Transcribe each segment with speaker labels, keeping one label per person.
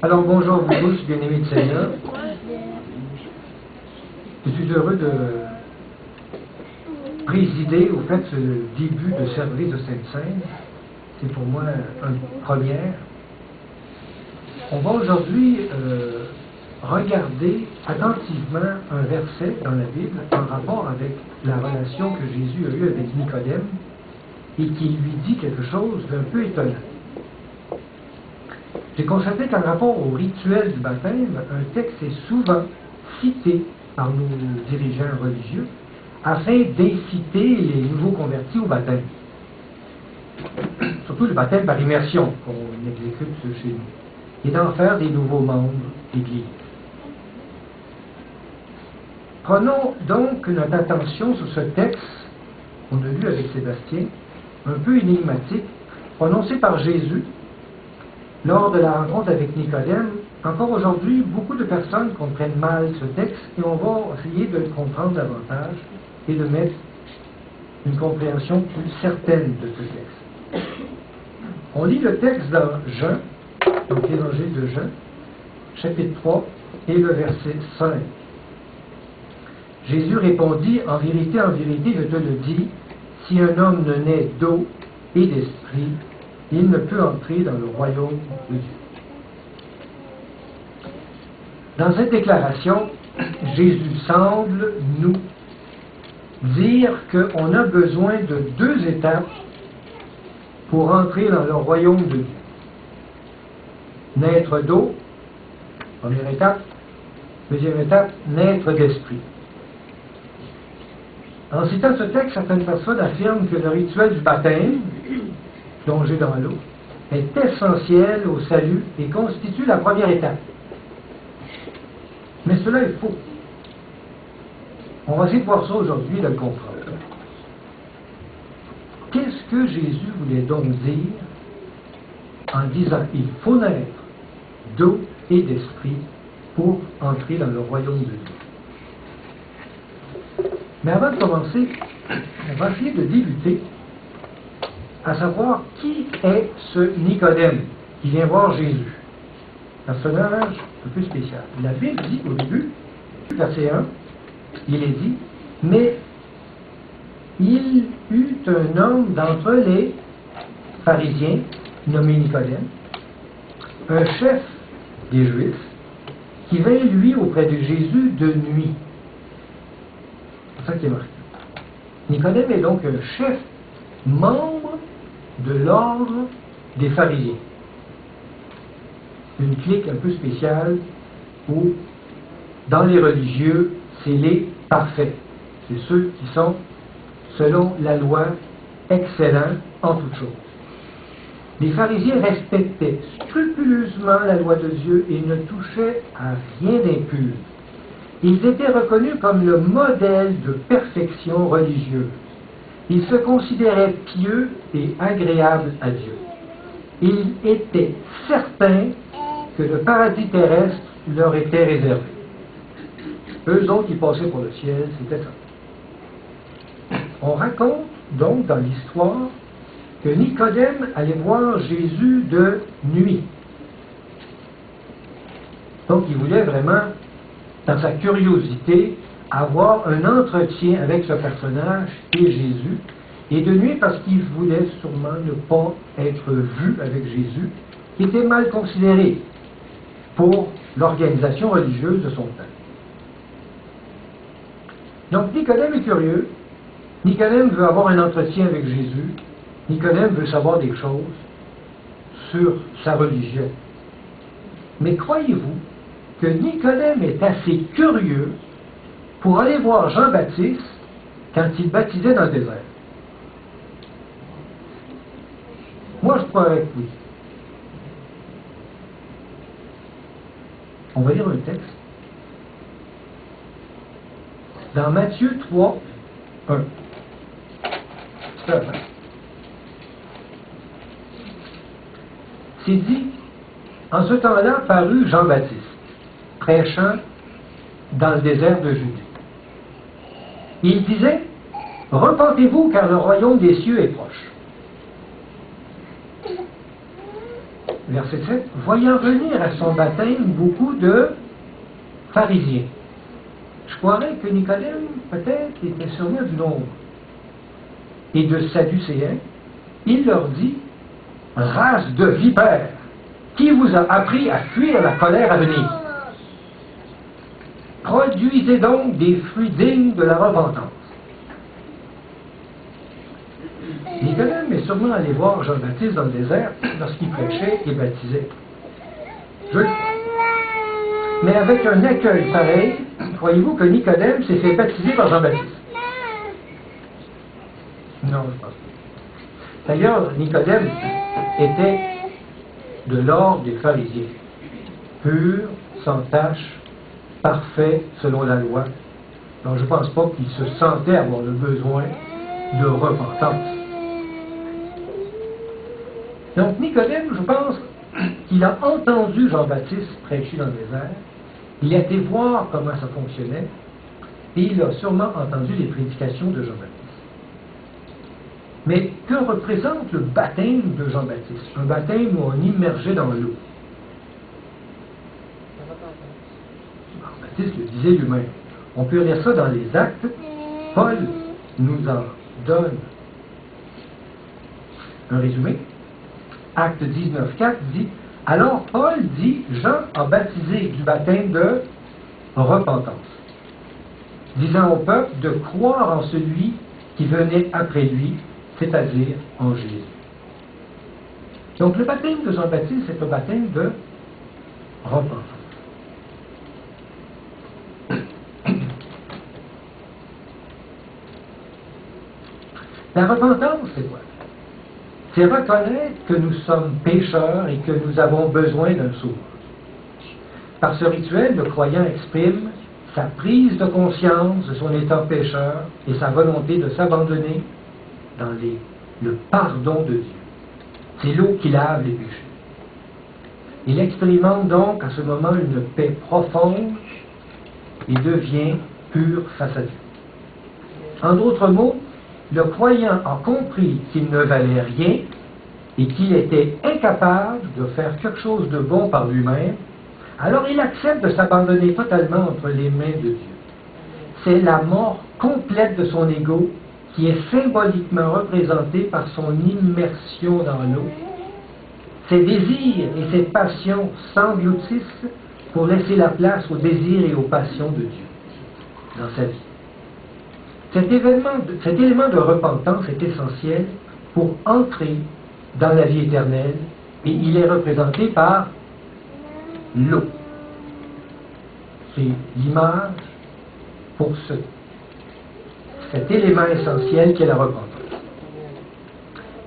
Speaker 1: Alors bonjour à vous tous, bien-aimés de Seigneur. Je suis heureux de présider au fait ce début de service de Sainte-Seine. C'est pour moi une première. On va aujourd'hui regarder attentivement un verset dans la Bible en rapport avec la relation que Jésus a eue avec Nicodème et qui lui dit quelque chose d'un peu étonnant. J'ai constaté qu'en rapport au rituel du baptême, un texte est souvent cité par nos dirigeants religieux afin d'inciter les nouveaux convertis au baptême. Surtout le baptême par immersion qu'on exécute chez nous, et d'en faire des nouveaux membres d'Église. Prenons donc notre attention sur ce texte qu'on a lu avec Sébastien, un peu énigmatique, prononcé par Jésus lors de la rencontre avec Nicodème. Encore aujourd'hui, beaucoup de personnes comprennent mal ce texte et on va essayer de le comprendre davantage et de mettre une compréhension plus certaine de ce texte. On lit le texte dans Jean, donc l'Évangile de Jean, chapitre 3 et le verset 5. Jésus répondit, en vérité, je te le dis, si un homme ne naît d'eau et d'esprit, il ne peut entrer dans le royaume de Dieu. Dans cette déclaration, Jésus semble nous dire qu'on a besoin de deux étapes pour entrer dans le royaume de Dieu. Naître d'eau, première étape. Deuxième étape, naître d'esprit. En citant ce texte, certaines personnes affirment que le rituel du baptême, plongé dans l'eau, est essentiel au salut et constitue la première étape. Mais cela est faux. On va essayer de voir ça aujourd'hui et de le comprendre. Qu'est-ce que Jésus voulait donc dire en disant il faut naître d'eau et d'esprit pour entrer dans le royaume de Dieu? Mais avant de commencer, on va essayer de débuter à savoir qui est ce Nicodème qui vient voir Jésus. Personnage un peu spécial. La Bible dit au début, verset 1, il est dit, mais il eut un homme d'entre les pharisiens, nommé Nicodème, un chef des Juifs, qui vint lui auprès de Jésus de nuit. C'est ça qui est marqué. Nicodème est donc un chef, membre de l'ordre des pharisiens. Une clique un peu spéciale où, dans les religieux, c'est les parfaits. C'est ceux qui sont, selon la loi, excellents en toutes choses. Les pharisiens respectaient scrupuleusement la loi de Dieu et ne touchaient à rien d'impur. Ils étaient reconnus comme le modèle de perfection religieuse. Ils se considéraient pieux et agréables à Dieu. Ils étaient certains que le paradis terrestre leur était réservé. Eux autres qui passaient pour le ciel, c'était ça. On raconte donc dans l'histoire que Nicodème allait voir Jésus de nuit. Donc il voulait vraiment, dans sa curiosité, avoir un entretien avec ce personnage qui est Jésus, et de nuit parce qu'il voulait sûrement ne pas être vu avec Jésus, qui était mal considéré pour l'organisation religieuse de son temps. Donc Nicodème est curieux, Nicodème veut avoir un entretien avec Jésus, Nicodème veut savoir des choses sur sa religion. Mais croyez-vous que Nicodème est assez curieux pour aller voir Jean-Baptiste quand il baptisait dans le désert? Moi, je crois que oui. On va lire un texte. Dans Matthieu 3, 1. C'est dit, en ce temps-là parut Jean-Baptiste, prêchant dans le désert de Judée. Il disait, repentez-vous car le royaume des cieux est proche. verset 7, voyant venir à son baptême beaucoup de pharisiens. Je croirais que Nicodème, peut-être, était surnom du nombre. Et de Sadducéens, il leur dit, race de vipères, qui vous a appris à fuir la colère à venir? Produisez donc des fruits dignes de la repentance. Nicodème est sûrement allé voir Jean-Baptiste dans le désert lorsqu'il prêchait et baptisait. Je le crois. Mais avec un accueil pareil, croyez-vous que Nicodème s'est fait baptiser par Jean-Baptiste? Non, je pense pas. D'ailleurs, Nicodème était de l'ordre des pharisiens, pur, sans tache, parfait selon la loi. Donc je ne pense pas qu'il se sentait avoir le besoin de repentance. Donc Nicodème, je pense qu'il a entendu Jean-Baptiste prêcher dans le désert, il a été voir comment ça fonctionnait, et il a sûrement entendu les prédications de Jean-Baptiste. Mais que représente le baptême de Jean-Baptiste? Un baptême où on immergeait dans l'eau. Jean-Baptiste le disait lui-même. On peut lire ça dans les Actes. Paul nous en donne un résumé. Acte 19.4 dit, alors Paul dit, Jean a baptisé du baptême de repentance, disant au peuple de croire en celui qui venait après lui, c'est-à-dire en Jésus. Donc le baptême de Jean-Baptiste, c'est un baptême de repentance. La repentance, c'est quoi? C'est reconnaître que nous sommes pécheurs et que nous avons besoin d'un sauveur. Par ce rituel, le croyant exprime sa prise de conscience de son état pécheur et sa volonté de s'abandonner dans le pardon de Dieu. C'est l'eau qui lave les péchés. Il expérimente donc à ce moment une paix profonde et devient pur face à Dieu. En d'autres mots, le croyant a compris qu'il ne valait rien et qu'il était incapable de faire quelque chose de bon par lui-même, alors il accepte de s'abandonner totalement entre les mains de Dieu. C'est la mort complète de son ego qui est symboliquement représentée par son immersion dans l'eau. Ses désirs et ses passions s'engloutissent pour laisser la place aux désirs et aux passions de Dieu dans sa vie. Cet élément de repentance est essentiel pour entrer dans la vie éternelle et il est représenté par l'eau. C'est l'image pour cet élément essentiel qu'est la repentance.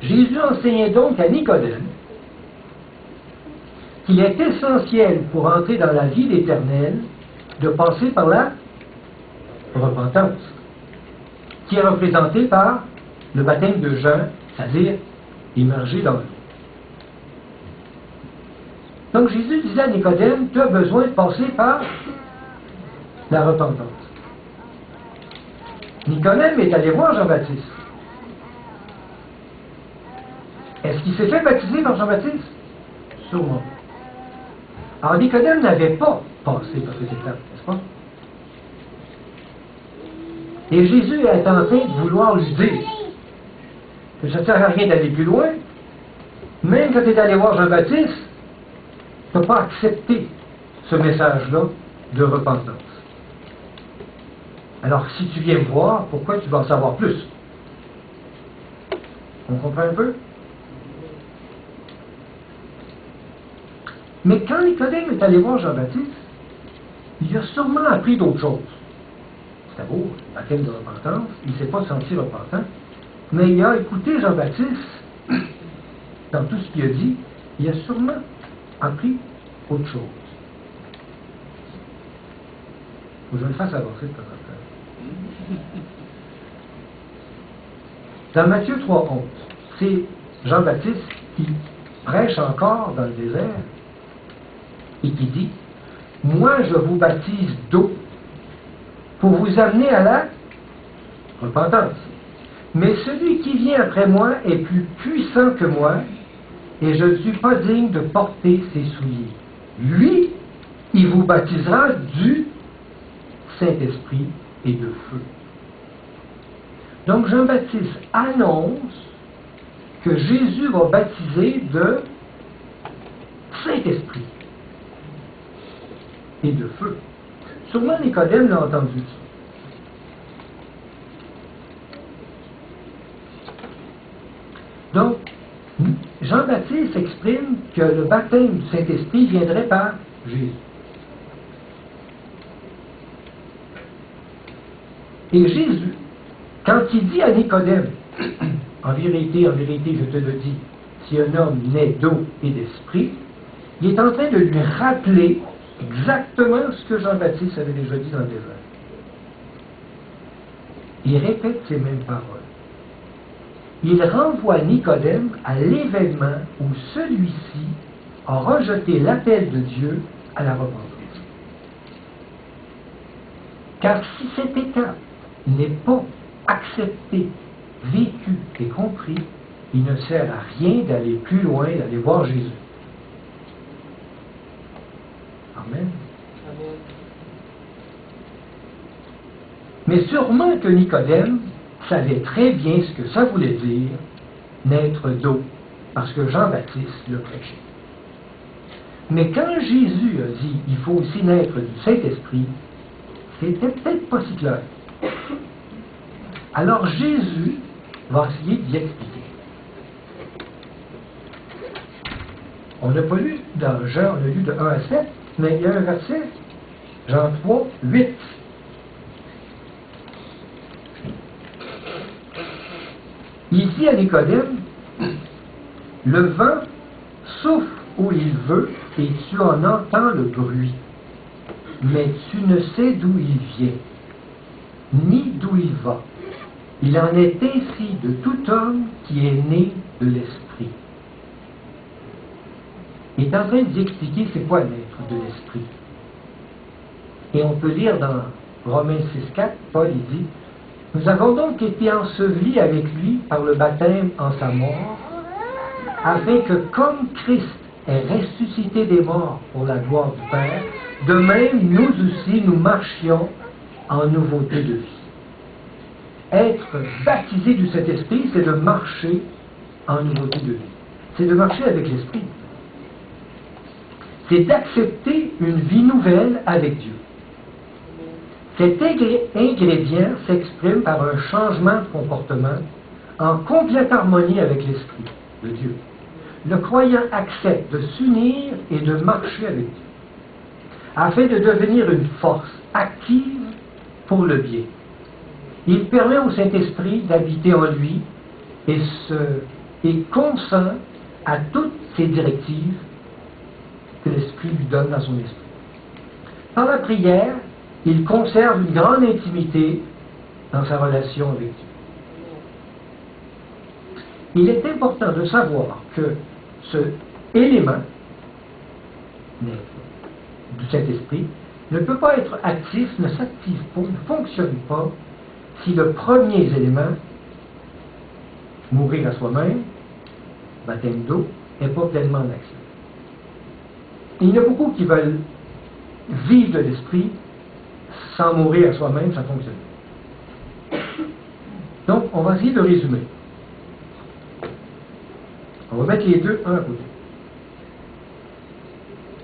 Speaker 1: Jésus enseignait donc à Nicodème qu'il est essentiel pour entrer dans la vie éternelle de passer par la repentance, qui est représentée par le baptême de Jean, c'est-à-dire immergé dans l'eau. Donc Jésus disait à Nicodème, tu as besoin de passer par la repentance. Nicodème est allé voir Jean-Baptiste. Est-ce qu'il s'est fait baptiser par Jean-Baptiste? Sûrement. Alors Nicodème n'avait pas passé par cette étape, n'est-ce pas? Et Jésus est en train de vouloir lui dire que ça ne sert à rien d'aller plus loin. Même quand tu es allé voir Jean-Baptiste, tu n'as pas accepté ce message-là de repentance. Alors, si tu viens me voir, pourquoi tu vas en savoir plus? On comprend un peu? Mais quand Nicodème est allé voir Jean-Baptiste, il a sûrement appris d'autres choses. C'était beau, le baptême de repentance, il ne s'est pas senti repentant, mais il a écouté Jean-Baptiste dans tout ce qu'il a dit, il a sûrement appris autre chose. Faut que je le fasse avancer de temps en temps. Dans Matthieu 3,11, c'est Jean-Baptiste qui prêche encore dans le désert et qui dit « Moi, je vous baptise d'eau pour vous amener à la repentance. Mais celui qui vient après moi est plus puissant que moi, et je ne suis pas digne de porter ses souliers. Lui, il vous baptisera du Saint-Esprit et de feu. Donc Jean-Baptiste annonce que Jésus va baptiser de Saint-Esprit et de feu. Sûrement Nicodème l'a entendu ça. Donc, Jean-Baptiste exprime que le baptême du Saint-Esprit viendrait par Jésus. Et Jésus, quand il dit à Nicodème, en vérité, je te le dis, si un homme naît d'eau et d'esprit, il est en train de lui rappeler exactement ce que Jean-Baptiste avait déjà dit dans le désert. Il répète ces mêmes paroles. Il renvoie Nicodème à l'événement où celui-ci a rejeté l'appel de Dieu à la repentance. Car si cette étape n'est pas acceptée, vécue et comprise, il ne sert à rien d'aller plus loin, d'aller voir Jésus. Amen. Amen. Mais sûrement que Nicodème savait très bien ce que ça voulait dire, naître d'eau, parce que Jean-Baptiste le prêchait. Mais quand Jésus a dit il faut aussi naître du Saint-Esprit, c'était peut-être pas si clair. Alors Jésus va essayer d'y expliquer. On n'a pas lu dans Jean, on a lu de 1 à 7, mais il y a un verset, Jean 3, 8. Il dit à Nicodème, le vent souffle où il veut et tu en entends le bruit, mais tu ne sais d'où il vient, ni d'où il va. Il en est ainsi de tout homme qui est né de l'Esprit. Il est en train d'expliquer c'est quoi naître de l'Esprit. Et on peut lire dans Romains 6,4, Paul il dit, nous avons donc été ensevelis avec lui par le baptême en sa mort, afin que comme Christ est ressuscité des morts pour la gloire du Père, de même nous aussi nous marchions en nouveauté de vie. Être baptisé du Saint-Esprit, c'est de marcher en nouveauté de vie. C'est de marcher avec l'Esprit. C'est d'accepter une vie nouvelle avec Dieu. Cet ingrédient s'exprime par un changement de comportement en complète harmonie avec l'Esprit de Dieu. Le croyant accepte de s'unir et de marcher avec Dieu, afin de devenir une force active pour le bien. Il permet au Saint-Esprit d'habiter en lui et consent à toutes ces directives que l'Esprit lui donne dans son esprit. Par la prière, il conserve une grande intimité dans sa relation avec Dieu. Il est important de savoir que ce élément du Saint-Esprit ne peut pas être actif, ne s'active pas, ne fonctionne pas si le premier élément, mourir à soi-même, baptême d'eau, n'est pas pleinement en action. Il y en a beaucoup qui veulent vivre de l'Esprit sans mourir à soi-même, ça fonctionne. Donc, on va essayer de résumer. On va mettre les deux un à côté.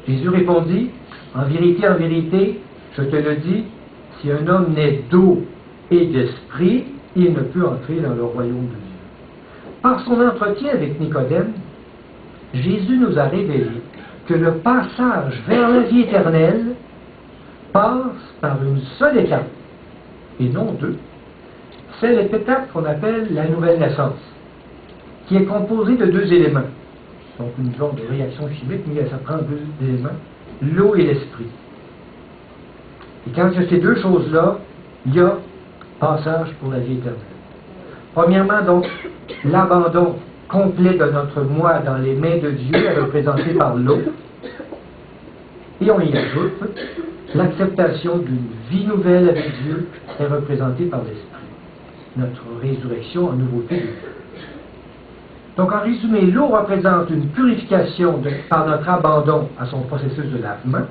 Speaker 1: Jésus répondit, en vérité, je te le dis, si un homme naît d'eau et d'esprit, il ne peut entrer dans le royaume de Dieu. Par son entretien avec Nicodème, Jésus nous a révélé que le passage vers la vie éternelle passe par une seule étape, et non deux. C'est l'étape qu'on appelle la nouvelle naissance, qui est composée de deux éléments. Donc une sorte de réaction chimique, mais ça prend deux éléments, l'eau et l'esprit. Et quand il y a ces deux choses-là, il y a passage pour la vie éternelle. Premièrement, donc, l'abandon complet de notre moi dans les mains de Dieu est représenté par l'eau. Et on y ajoute, l'acceptation d'une vie nouvelle avec Dieu est représentée par l'Esprit. Notre résurrection en nouveauté de Dieu. Donc, en résumé, l'eau représente une purification par notre abandon à son processus de lavement.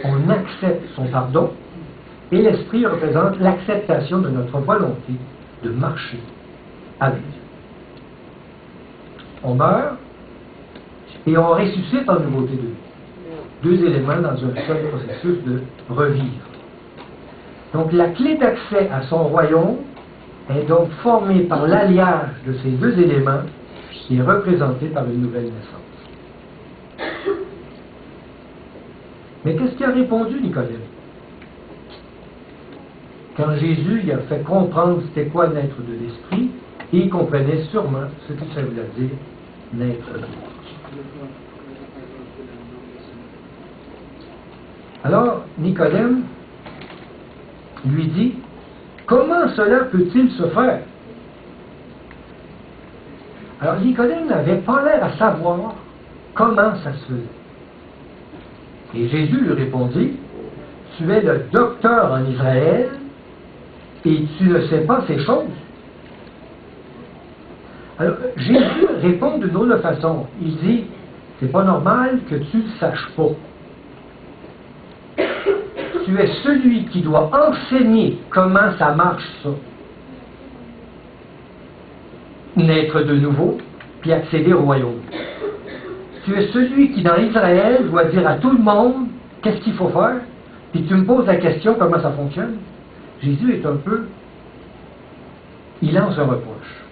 Speaker 1: On accepte son pardon. Et l'esprit représente l'acceptation de notre volonté de marcher avec Dieu. On meurt et on ressuscite en nouveauté de vie. Deux éléments dans un seul processus de revivre. Donc, la clé d'accès à son royaume est donc formée par l'alliage de ces deux éléments qui est représenté par une nouvelle naissance. Mais qu'est-ce qu'il a répondu, Nicodème? Quand Jésus il a fait comprendre c'était quoi naître de l'esprit, il comprenait sûrement ce que ça voulait dire naître de l'esprit. Alors, Nicodème lui dit, comment cela peut-il se faire? Alors, Nicodème n'avait pas l'air à savoir comment ça se faisait. Et Jésus lui répondit, tu es le docteur en Israël et tu ne sais pas ces choses. Alors, Jésus répond d'une autre façon. Il dit, c'est pas normal que tu ne saches pas. Tu es celui qui doit enseigner comment ça marche, ça. Naître de nouveau, puis accéder au royaume. Tu es celui qui, dans Israël, doit dire à tout le monde qu'est-ce qu'il faut faire, puis tu me poses la question comment ça fonctionne. Jésus est un peu... il lance un reproche.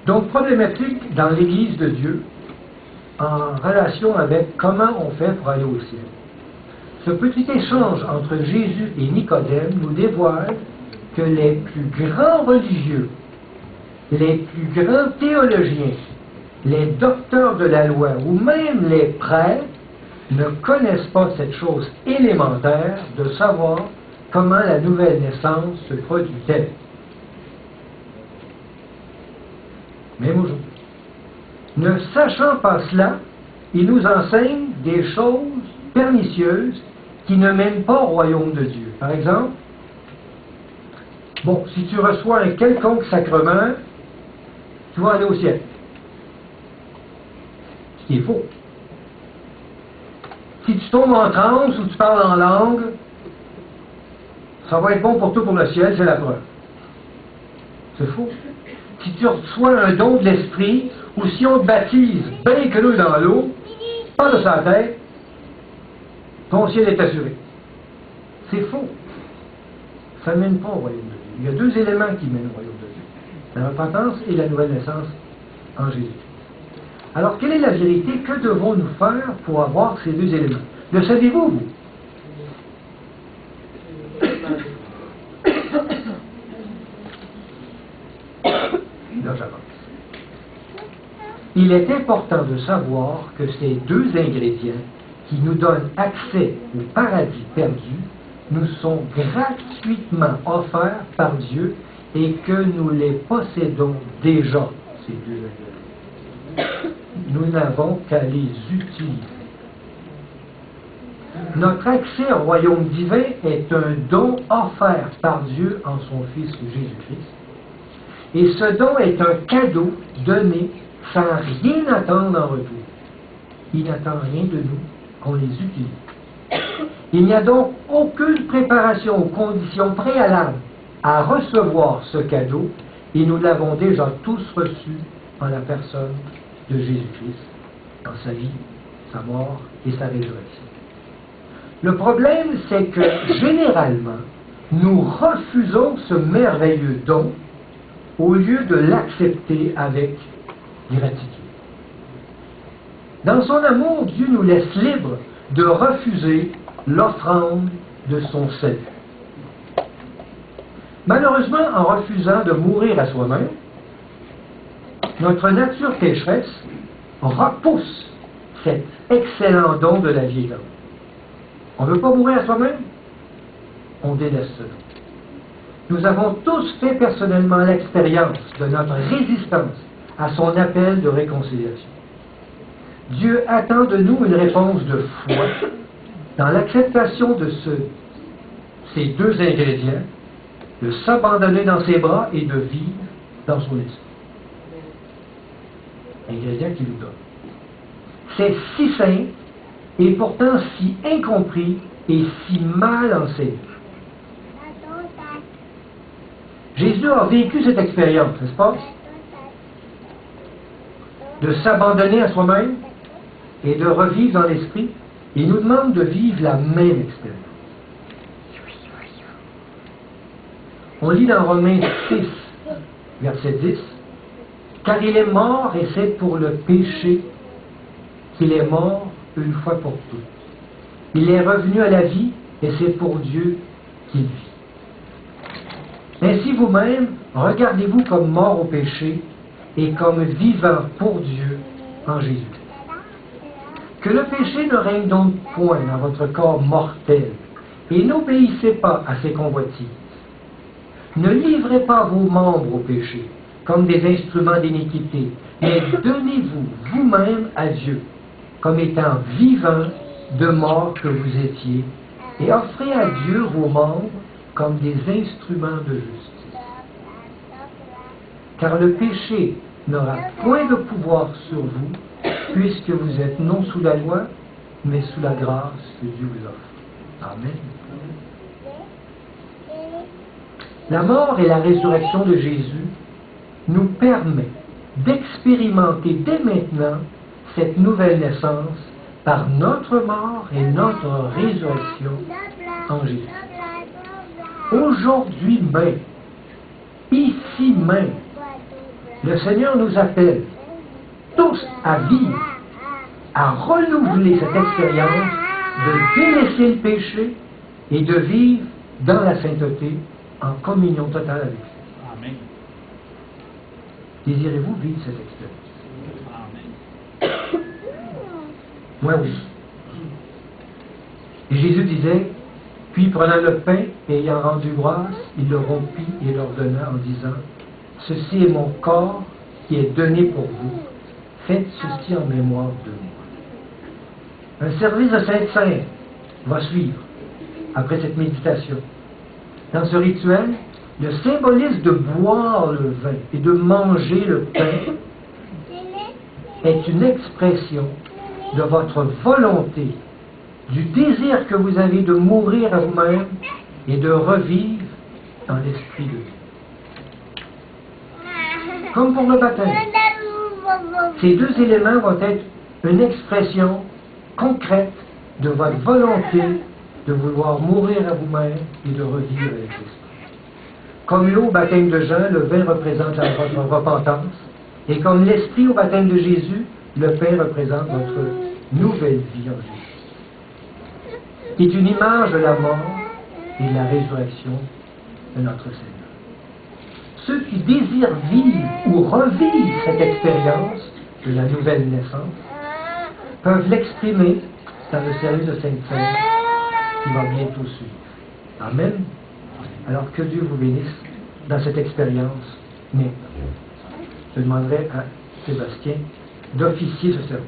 Speaker 1: Donc, problématique dans l'Église de Dieu, en relation avec comment on fait pour aller au ciel. Ce petit échange entre Jésus et Nicodème nous dévoile que les plus grands religieux, les plus grands théologiens, les docteurs de la loi ou même les prêtres ne connaissent pas cette chose élémentaire de savoir comment la nouvelle naissance se produit-elle. Même aujourd'hui. Ne sachant pas cela, ils nous enseignent des choses pernicieuses qui ne mènent pas au royaume de Dieu. Par exemple, bon, si tu reçois un quelconque sacrement, tu vas aller au ciel. Ce qui est faux. Si tu tombes en transe ou tu parles en langue, ça va être bon pour toi pour le ciel, c'est la preuve. C'est faux. Si tu reçois un don de l'esprit, ou si on te baptise bien creux dans l'eau, pas de sa tête, ton ciel est assuré. C'est faux. Ça ne mène pas au royaume de Dieu. Il y a deux éléments qui mènent au royaume de Dieu. La repentance et la nouvelle naissance en Jésus. Alors, quelle est la vérité? Que devons-nous faire pour avoir ces deux éléments? Le savez-vous, vous? Là, j'avance. Il est important de savoir que ces deux ingrédients qui nous donnent accès au paradis perdu nous sont gratuitement offerts par Dieu et que nous les possédons déjà, ces deux ingrédients. Nous n'avons qu'à les utiliser. Notre accès au royaume divin est un don offert par Dieu en son Fils Jésus-Christ. Et ce don est un cadeau donné sans rien attendre en retour. Il n'attend rien de nous qu'on les utilise. Il n'y a donc aucune préparation aux conditions préalables à recevoir ce cadeau et nous l'avons déjà tous reçu en la personne de Jésus-Christ, dans sa vie, sa mort et sa résurrection. Le problème, c'est que généralement, nous refusons ce merveilleux don au lieu de l'accepter avec gratitude. Dans son amour, Dieu nous laisse libres de refuser l'offrande de son salut. Malheureusement, en refusant de mourir à soi-même, notre nature pécheresse repousse cet excellent don de la vie éternelle. On ne veut pas mourir à soi-même, on délaisse cela. Nous avons tous fait personnellement l'expérience de notre résistance à son appel de réconciliation. Dieu attend de nous une réponse de foi dans l'acceptation de ces deux ingrédients, de s'abandonner dans ses bras et de vivre dans son esprit. L'ingrédient qu'il nous donne. C'est si simple et pourtant si incompris et si mal enseigné. Jésus a vécu cette expérience, n'est-ce pas? De s'abandonner à soi-même et de revivre dans l'esprit. Il nous demande de vivre la même expérience. On lit dans Romains 6, verset 10, « Car il est mort et c'est pour le péché qu'il est mort une fois pour toutes. Il est revenu à la vie et c'est pour Dieu qu'il vit. Ainsi vous-même, regardez-vous comme mort au péché et comme vivant pour Dieu en Jésus. Que le péché ne règne donc point dans votre corps mortel et n'obéissez pas à ses convoitises. Ne livrez pas vos membres au péché comme des instruments d'iniquité, mais donnez-vous vous-même à Dieu comme étant vivants de mort que vous étiez, et offrez à Dieu vos membres comme des instruments de justice. Car le péché n'aura point de pouvoir sur vous, puisque vous êtes non sous la loi, mais sous la grâce que Dieu vous offre. Amen. La mort et la résurrection de Jésus nous permet d'expérimenter dès maintenant cette nouvelle naissance par notre mort et notre résurrection en Jésus. Aujourd'hui même, ici même, le Seigneur nous appelle tous à vivre, à renouveler cette expérience de délaisser le péché et de vivre dans la sainteté en communion totale avec lui.
Speaker 2: Amen.
Speaker 1: Désirez-vous vivre cette expérience?
Speaker 2: Amen.
Speaker 1: Moi oui. Et Jésus disait, puis prenant le pain et ayant rendu grâce, il le rompit et leur donna en disant, ceci est mon corps qui est donné pour vous. Faites ceci en mémoire de moi. Un service de Sainte-Sainte va suivre après cette méditation. Dans ce rituel, le symbolisme de boire le vin et de manger le pain est une expression de votre volonté, du désir que vous avez de mourir à vous-même et de revivre dans l'Esprit de Dieu. Comme pour le baptême, ces deux éléments vont être une expression concrète de votre volonté de vouloir mourir à vous-même et de revivre avec l'Esprit. Comme l'eau au baptême de Jean, le vin représente votre repentance, et comme l'Esprit au baptême de Jésus, le pain représente votre nouvelle vie en Jésus, qui est une image de la mort et de la résurrection de notre Seigneur. Ceux qui désirent vivre ou revivre cette expérience de la nouvelle naissance peuvent l'exprimer dans le service de Sainte-Sainte qui va bientôt suivre. Amen. Alors que Dieu vous bénisse dans cette expérience maintenant. Je demanderai à Sébastien d'officier ce service.